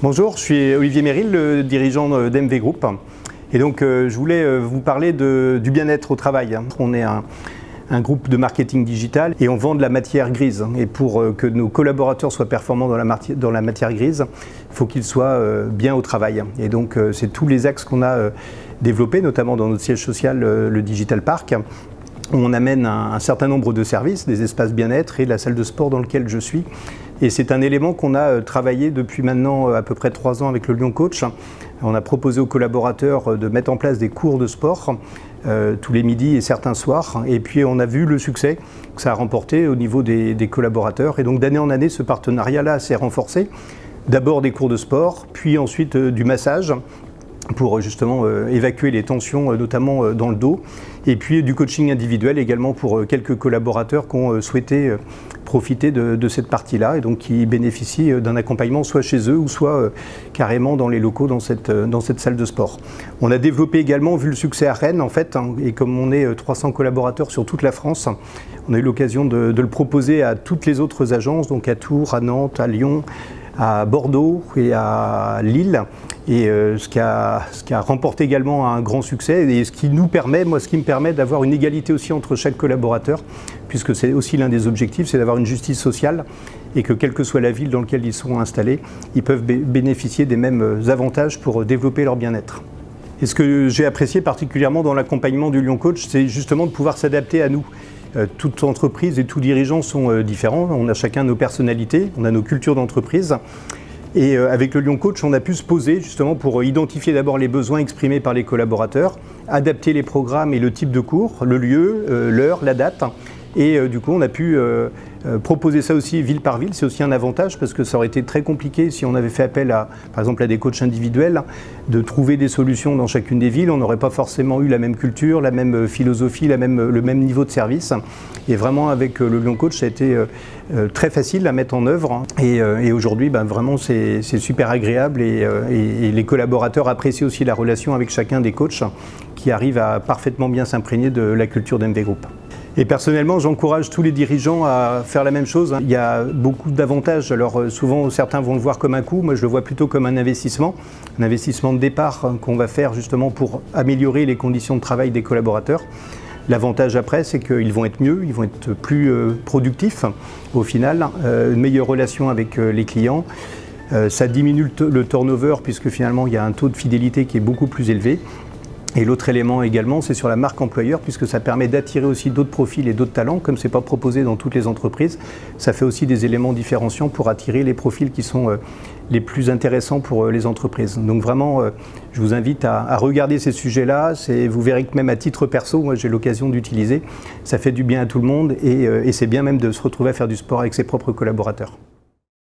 Bonjour, je suis Olivier Méril, le dirigeant d'MV Group. Et donc je voulais vous parler du bien-être au travail. On est un groupe de marketing digital et on vend de la matière grise. Et pour que nos collaborateurs soient performants dans la matière grise, il faut qu'ils soient bien au travail. Et donc c'est tous les axes qu'on a développés, notamment dans notre siège social, le Digital Park. On amène un certain nombre de services, des espaces bien-être et la salle de sport dans laquelle je suis. Et c'est un élément qu'on a travaillé depuis maintenant à peu près 3 ans avec le Lyon Coach. On a proposé aux collaborateurs de mettre en place des cours de sport tous les midis et certains soirs. Et puis on a vu le succès que ça a remporté au niveau des collaborateurs. Et donc d'année en année, ce partenariat-là s'est renforcé. D'abord des cours de sport, puis ensuite du massage, pour justement évacuer les tensions, notamment dans le dos, et puis du coaching individuel également pour quelques collaborateurs qui ont souhaité profiter de cette partie-là et donc qui bénéficient d'un accompagnement soit chez eux ou soit carrément dans les locaux dans cette salle de sport. On a développé également, vu le succès à Rennes en fait, et comme on est 300 collaborateurs sur toute la France, on a eu l'occasion de le proposer à toutes les autres agences, donc à Tours, à Nantes, à Lyon, à Bordeaux et à Lille, et ce qui a remporté également un grand succès et ce qui me permet d'avoir une égalité aussi entre chaque collaborateur, puisque c'est aussi l'un des objectifs, c'est d'avoir une justice sociale et que quelle que soit la ville dans laquelle ils sont installés, ils peuvent bénéficier des mêmes avantages pour développer leur bien-être. Et ce que j'ai apprécié particulièrement dans l'accompagnement du Lyon Coach, c'est justement de pouvoir s'adapter à nous. Toute entreprise et tous dirigeants sont différents, on a chacun nos personnalités, on a nos cultures d'entreprise. Et avec le Lyon Coach, on a pu se poser justement pour identifier d'abord les besoins exprimés par les collaborateurs, adapter les programmes et le type de cours, le lieu, l'heure, la date. Et du coup, on a pu proposer ça aussi ville par ville. C'est aussi un avantage parce que ça aurait été très compliqué si on avait fait appel par exemple à des coachs individuels, de trouver des solutions dans chacune des villes. On n'aurait pas forcément eu la même culture, la même philosophie, le même niveau de service. Et vraiment, avec le Lyon Coach, ça a été très facile à mettre en œuvre. Et aujourd'hui, vraiment, c'est super agréable et les collaborateurs apprécient aussi la relation avec chacun des coachs qui arrivent à parfaitement bien s'imprégner de la culture d'MV Group. Et personnellement, j'encourage tous les dirigeants à faire la même chose. Il y a beaucoup d'avantages. Alors souvent, certains vont le voir comme un coût. Moi, je le vois plutôt comme un investissement de départ qu'on va faire justement pour améliorer les conditions de travail des collaborateurs. L'avantage après, c'est qu'ils vont être mieux, ils vont être plus productifs au final, une meilleure relation avec les clients. Ça diminue le turnover puisque finalement, il y a un taux de fidélité qui est beaucoup plus élevé. Et l'autre élément également, c'est sur la marque employeur, puisque ça permet d'attirer aussi d'autres profils et d'autres talents, comme ce n'est pas proposé dans toutes les entreprises. Ça fait aussi des éléments différenciants pour attirer les profils qui sont les plus intéressants pour les entreprises. Donc vraiment, je vous invite à regarder ces sujets-là. Vous verrez que même à titre perso, moi j'ai l'occasion d'utiliser. Ça fait du bien à tout le monde et c'est bien même de se retrouver à faire du sport avec ses propres collaborateurs.